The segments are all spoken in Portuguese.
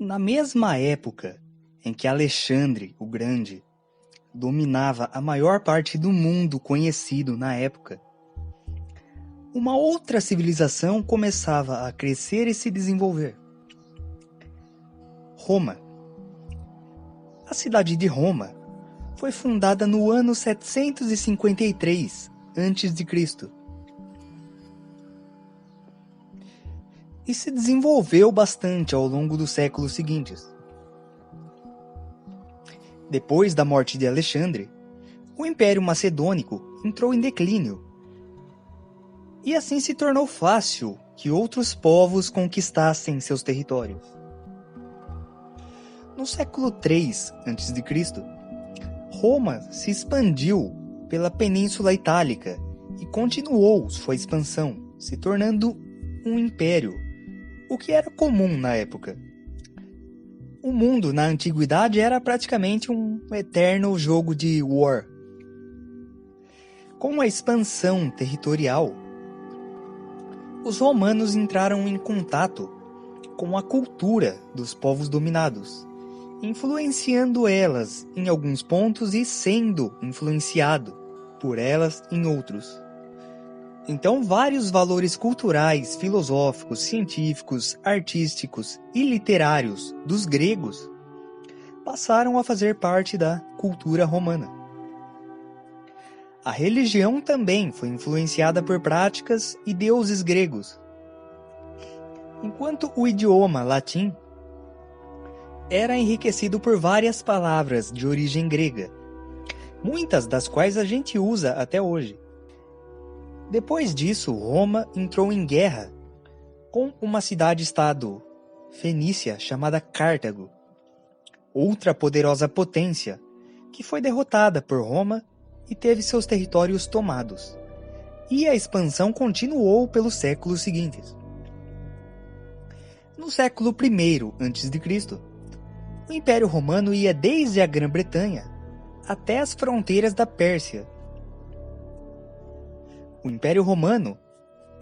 Na mesma época em que Alexandre o Grande dominava a maior parte do mundo conhecido na época, uma outra civilização começava a crescer e se desenvolver. Roma. A cidade de Roma foi fundada no ano 753 a.C. e se desenvolveu bastante ao longo dos séculos seguintes. Depois da morte de Alexandre, o Império Macedônico entrou em declínio, e assim se tornou fácil que outros povos conquistassem seus territórios. No século III a.C., Roma se expandiu pela Península Itálica e continuou sua expansão, se tornando um império, o que era comum na época. O mundo na antiguidade era praticamente um eterno jogo de war. Com a expansão territorial, os romanos entraram em contato com a cultura dos povos dominados, influenciando elas em alguns pontos e sendo influenciado por elas em outros. Então, vários valores culturais, filosóficos, científicos, artísticos e literários dos gregos passaram a fazer parte da cultura romana. A religião também foi influenciada por práticas e deuses gregos, enquanto o idioma latim era enriquecido por várias palavras de origem grega, muitas das quais a gente usa até hoje. Depois disso, Roma entrou em guerra com uma cidade-estado fenícia chamada Cartago, outra poderosa potência que foi derrotada por Roma e teve seus territórios tomados. E a expansão continuou pelos séculos seguintes. No século I a.C., o Império Romano ia desde a Grã-Bretanha até as fronteiras da Pérsia. O Império Romano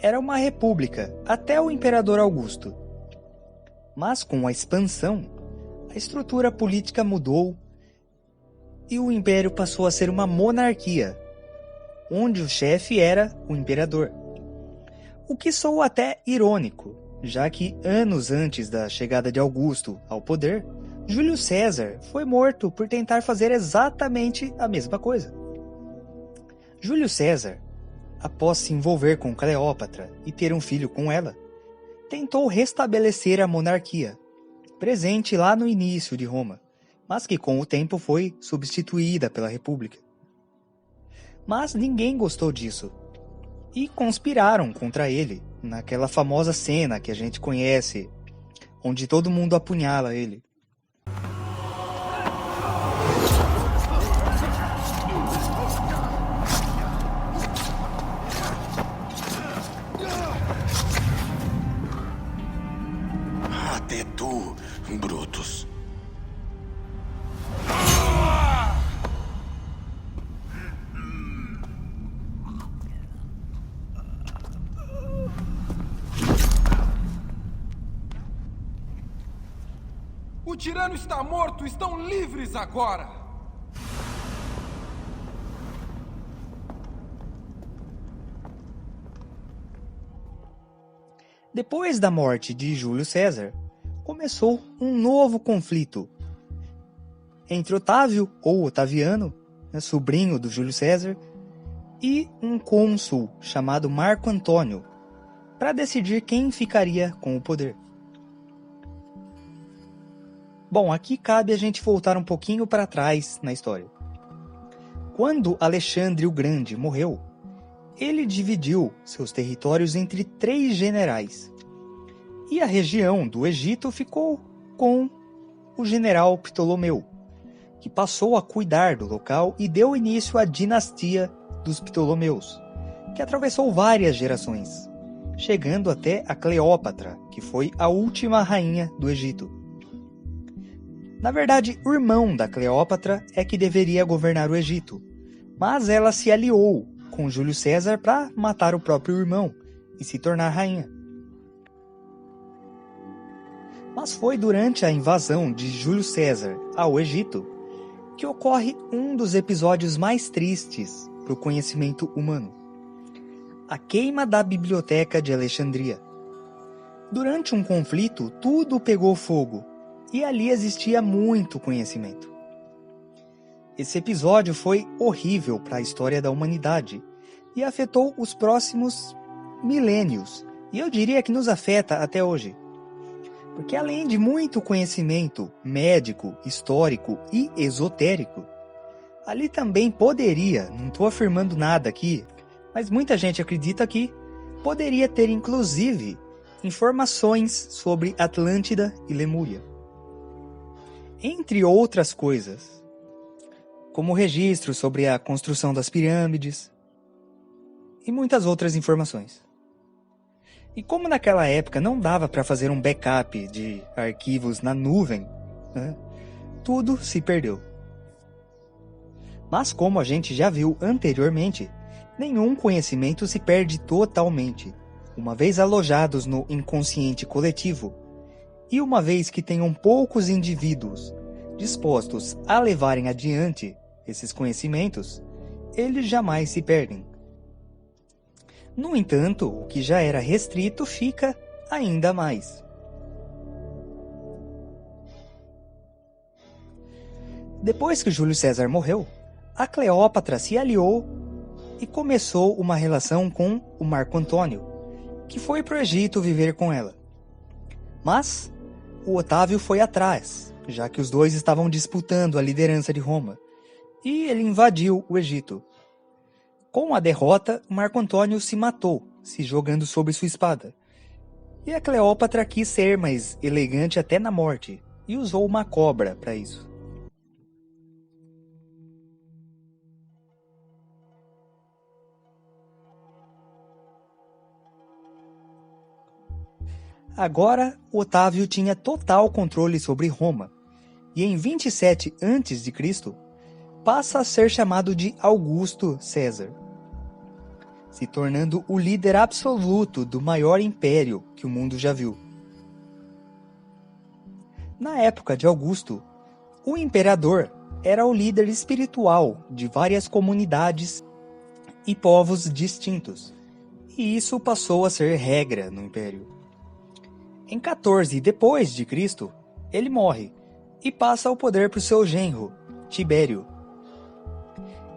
era uma república até o Imperador Augusto. Mas com a expansão, a estrutura política mudou e o Império passou a ser uma monarquia, onde o chefe era o imperador. O que soa até irônico, já que anos antes da chegada de Augusto ao poder, Júlio César foi morto por tentar fazer exatamente a mesma coisa. Júlio César, após se envolver com Cleópatra e ter um filho com ela, tentou restabelecer a monarquia, presente lá no início de Roma, mas que com o tempo foi substituída pela República. Mas ninguém gostou disso, e conspiraram contra ele, naquela famosa cena que a gente conhece, onde todo mundo apunhala ele. Até tu, Brutus. O tirano está morto! Estão livres agora! Depois da morte de Júlio César, começou um novo conflito entre Otávio, ou Otaviano, sobrinho do Júlio César, e um cônsul chamado Marco Antônio, para decidir quem ficaria com o poder. Bom, aqui cabe a gente voltar um pouquinho para trás na história. Quando Alexandre o Grande morreu, ele dividiu seus territórios entre 3 generais, e a região do Egito ficou com o general Ptolomeu, que passou a cuidar do local e deu início à dinastia dos Ptolomeus, que atravessou várias gerações, chegando até a Cleópatra, que foi a última rainha do Egito. Na verdade, o irmão da Cleópatra é que deveria governar o Egito, mas ela se aliou com Júlio César para matar o próprio irmão e se tornar rainha. Mas foi durante a invasão de Júlio César ao Egito que ocorre um dos episódios mais tristes para o conhecimento humano: a queima da Biblioteca de Alexandria. Durante um conflito, tudo pegou fogo e ali existia muito conhecimento. Esse episódio foi horrível para a história da humanidade e afetou os próximos milênios, e eu diria que nos afeta até hoje. Porque além de muito conhecimento médico, histórico e esotérico, ali também poderia, não estou afirmando nada aqui, mas muita gente acredita que poderia ter inclusive informações sobre Atlântida e Lemúria. Entre outras coisas, como registros sobre a construção das pirâmides e muitas outras informações. E como naquela época não dava para fazer um backup de arquivos na nuvem, né, tudo se perdeu. Mas como a gente já viu anteriormente, nenhum conhecimento se perde totalmente, uma vez alojados no inconsciente coletivo, e uma vez que tenham poucos indivíduos dispostos a levarem adiante esses conhecimentos, eles jamais se perdem. No entanto, o que já era restrito fica ainda mais. Depois que Júlio César morreu, a Cleópatra se aliou e começou uma relação com o Marco Antônio, que foi para o Egito viver com ela. Mas o Otávio foi atrás, já que os dois estavam disputando a liderança de Roma, e ele invadiu o Egito. Com a derrota, Marco Antônio se matou, se jogando sobre sua espada. E a Cleópatra quis ser mais elegante até na morte, e usou uma cobra para isso. Agora, Otávio tinha total controle sobre Roma, e em 27 a.C., passa a ser chamado de Augusto César, se tornando o líder absoluto do maior império que o mundo já viu. Na época de Augusto, o imperador era o líder espiritual de várias comunidades e povos distintos, e isso passou a ser regra no império. Em 14 depois de Cristo, ele morre e passa o poder para o seu genro, Tibério.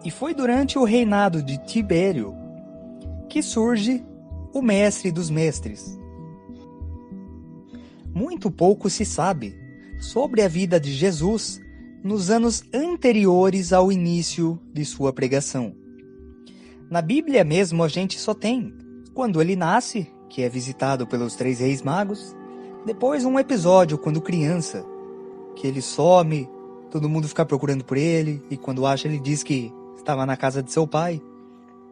E foi durante o reinado de Tibério que surge o mestre dos mestres. Muito pouco se sabe sobre a vida de Jesus nos anos anteriores ao início de sua pregação. Na Bíblia mesmo a gente só tem quando ele nasce, que é visitado pelos 3 reis magos, depois um episódio quando criança, que ele some, todo mundo fica procurando por ele, e quando acha ele diz que estava na casa de seu pai.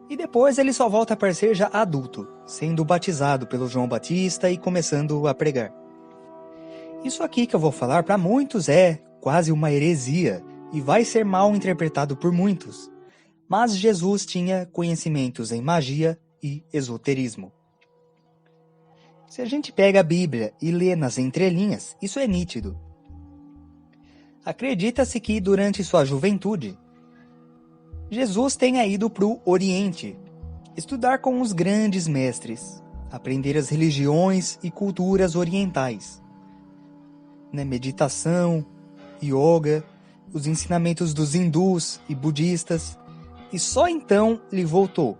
E depois ele só volta a aparecer já adulto, sendo batizado pelo João Batista e começando a pregar. Isso aqui que eu vou falar para muitos é quase uma heresia e vai ser mal interpretado por muitos. Mas Jesus tinha conhecimentos em magia e esoterismo. Se a gente pega a Bíblia e lê nas entrelinhas, isso é nítido. Acredita-se que durante sua juventude, Jesus tenha ido para o Oriente, estudar com os grandes mestres, aprender as religiões e culturas orientais, meditação, yoga, os ensinamentos dos hindus e budistas, e só então ele voltou,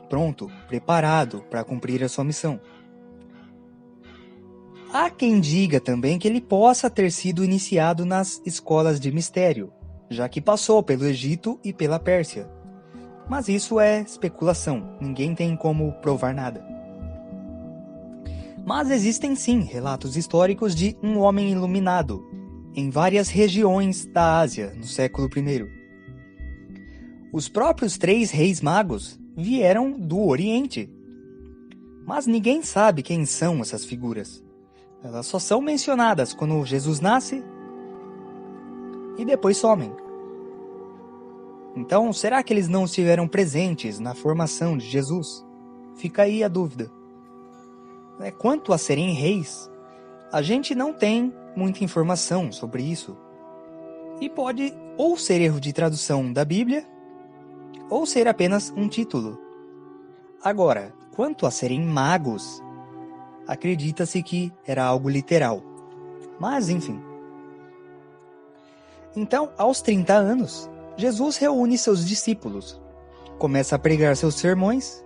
pronto, preparado para cumprir a sua missão. Há quem diga também que ele possa ter sido iniciado nas escolas de mistério, já que passou pelo Egito e pela Pérsia. Mas isso é especulação, ninguém tem como provar nada. Mas existem sim relatos históricos de um homem iluminado em várias regiões da Ásia no século I. Os próprios 3 reis magos vieram do Oriente, mas ninguém sabe quem são essas figuras. Elas só são mencionadas quando Jesus nasce e depois somem. Então, será que eles não estiveram presentes na formação de Jesus? Fica aí a dúvida. Quanto a serem reis, A gente não tem muita informação sobre isso. E pode ou ser erro de tradução da Bíblia, ou ser apenas um título. Agora, quanto a serem magos, acredita-se que era algo literal. Mas, enfim. Então, aos 30 anos, Jesus reúne seus discípulos, começa a pregar seus sermões,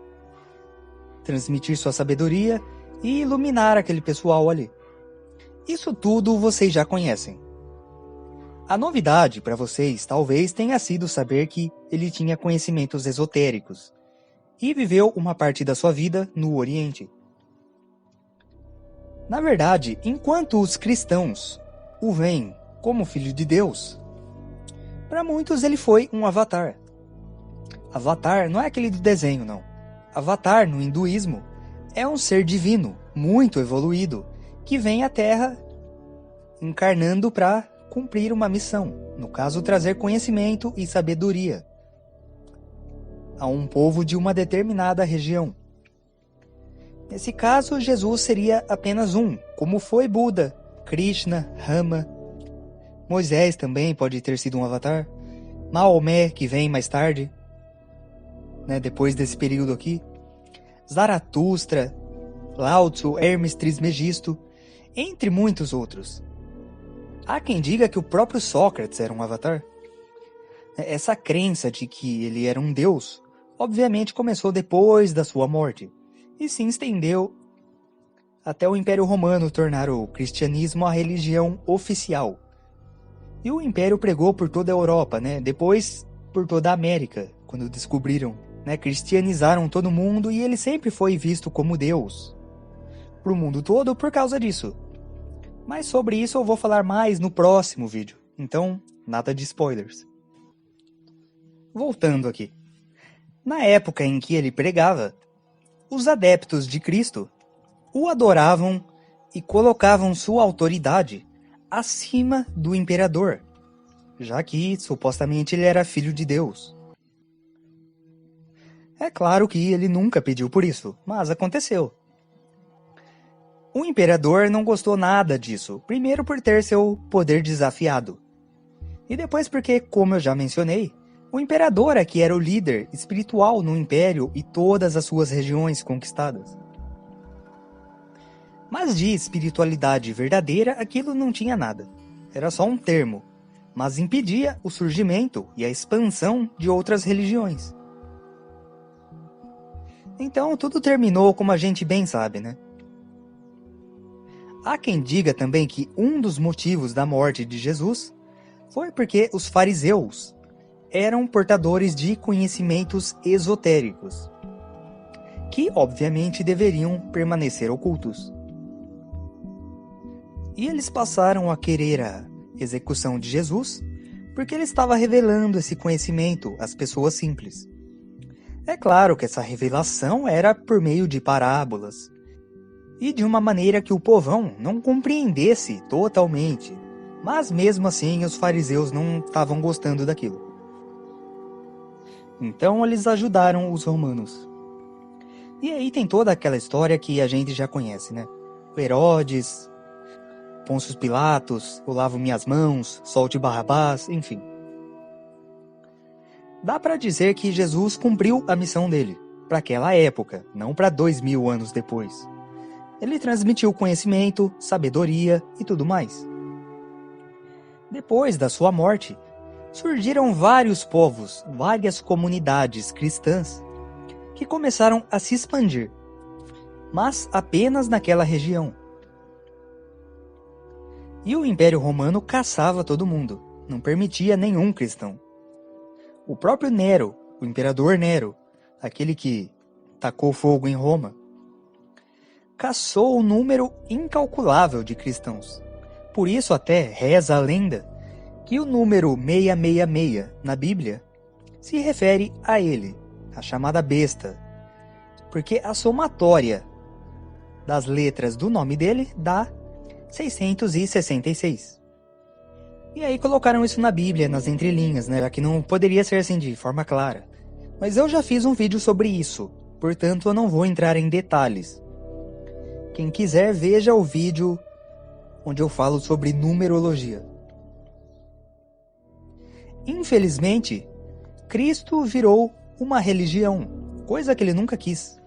transmitir sua sabedoria e iluminar aquele pessoal ali. Isso tudo vocês já conhecem. A novidade para vocês talvez tenha sido saber que ele tinha conhecimentos esotéricos e viveu uma parte da sua vida no Oriente. Na verdade, enquanto os cristãos o veem como filho de Deus, para muitos ele foi um avatar. Avatar não é aquele do desenho, não. Avatar, no hinduísmo, é um ser divino, muito evoluído, que vem à Terra encarnando para cumprir uma missão, no caso trazer conhecimento e sabedoria a um povo de uma determinada região. Nesse caso, Jesus seria apenas um, como foi Buda, Krishna, Rama. Moisés também pode ter sido um avatar. Maomé, que vem mais tarde, depois desse período aqui. Zaratustra, Lao Tzu, Hermes Trismegisto, entre muitos outros. Há quem diga que o próprio Sócrates era um avatar. Essa crença de que ele era um deus, obviamente começou depois da sua morte, e se estendeu até o Império Romano tornar o cristianismo a religião oficial. E o Império pregou por toda a Europa, depois por toda a América, quando descobriram, cristianizaram todo mundo, e ele sempre foi visto como Deus para o mundo todo por causa disso. Mas sobre isso eu vou falar mais no próximo vídeo, então nada de spoilers. Voltando aqui. Na época em que ele pregava, os adeptos de Cristo o adoravam e colocavam sua autoridade acima do imperador, já que supostamente ele era filho de Deus. É claro que ele nunca pediu por isso, mas aconteceu. O imperador não gostou nada disso, primeiro por ter seu poder desafiado, e depois porque, como eu já mencionei, o imperador é que era o líder espiritual no império e todas as suas regiões conquistadas. Mas de espiritualidade verdadeira aquilo não tinha nada, era só um termo, mas impedia o surgimento e a expansão de outras religiões. Então tudo terminou como a gente bem sabe, Há quem diga também que um dos motivos da morte de Jesus foi porque os fariseus eram portadores de conhecimentos esotéricos, que obviamente deveriam permanecer ocultos. E eles passaram a querer a execução de Jesus porque ele estava revelando esse conhecimento às pessoas simples. É claro que essa revelação era por meio de parábolas, e de uma maneira que o povão não compreendesse totalmente, mas mesmo assim os fariseus não estavam gostando daquilo. Então eles ajudaram os romanos. E aí tem toda aquela história que a gente já conhece, O Herodes, Pôncio Pilatos, eu lavo minhas mãos, solte Barrabás, enfim. Dá para dizer que Jesus cumpriu a missão dele, para aquela época, não para 2000 anos depois. Ele transmitiu conhecimento, sabedoria e tudo mais. Depois da sua morte, surgiram vários povos, várias comunidades cristãs, que começaram a se expandir, mas apenas naquela região. E o Império Romano caçava todo mundo, não permitia nenhum cristão. O próprio Nero, o imperador Nero, aquele que tacou fogo em Roma, caçou um número incalculável de cristãos. Por isso até reza a lenda que o número 666 na Bíblia se refere a ele, a chamada besta, porque a somatória das letras do nome dele dá 666. E aí colocaram isso na Bíblia, nas entrelinhas, já que não poderia ser assim de forma clara. Mas eu já fiz um vídeo sobre isso, portanto eu não vou entrar em detalhes. Quem quiser, veja o vídeo onde eu falo sobre numerologia. Infelizmente, Cristo virou uma religião, coisa que ele nunca quis.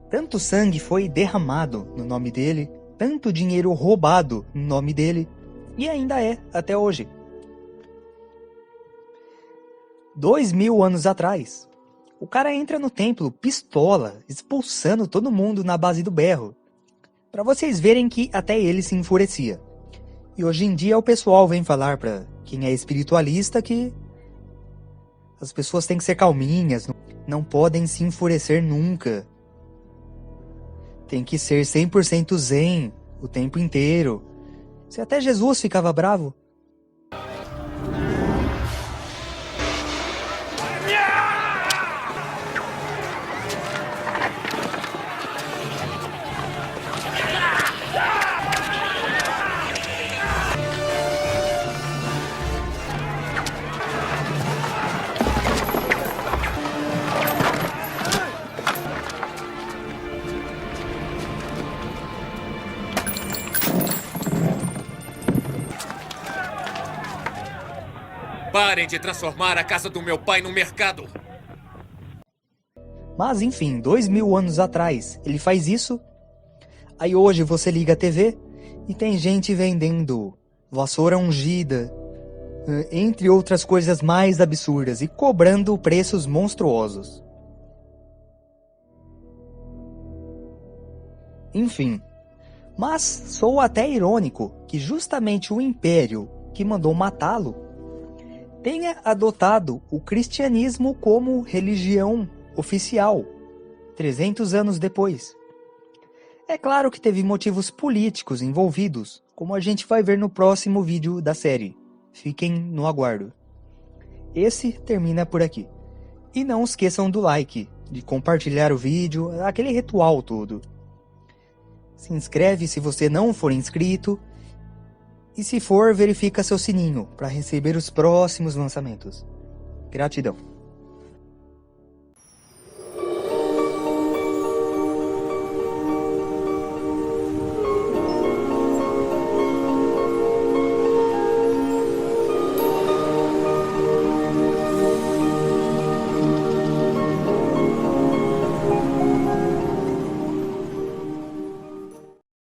Tanto sangue foi derramado no nome dele, tanto dinheiro roubado no nome dele, e ainda é até hoje. 2000 anos atrás, o cara entra no templo pistola, expulsando todo mundo na base do berro, para vocês verem que até ele se enfurecia. E hoje em dia o pessoal vem falar para quem é espiritualista que as pessoas têm que ser calminhas, não podem se enfurecer nunca. Tem que ser 100% zen o tempo inteiro. Se até Jesus ficava bravo. Parem de transformar a casa do meu pai num mercado! Mas enfim, 2000 anos atrás, ele faz isso. Aí hoje você liga a TV e tem gente vendendo vassoura ungida, entre outras coisas mais absurdas, e cobrando preços monstruosos. Enfim, mas sou até irônico que justamente o império que mandou matá-lo tenha adotado o cristianismo como religião oficial, 300 anos depois. É claro que teve motivos políticos envolvidos, como a gente vai ver no próximo vídeo da série. Fiquem no aguardo. Esse termina por aqui. E não esqueçam do like, de compartilhar o vídeo, aquele ritual todo. Se inscreve se você não for inscrito. E se for, verifica seu sininho para receber os próximos lançamentos. Gratidão.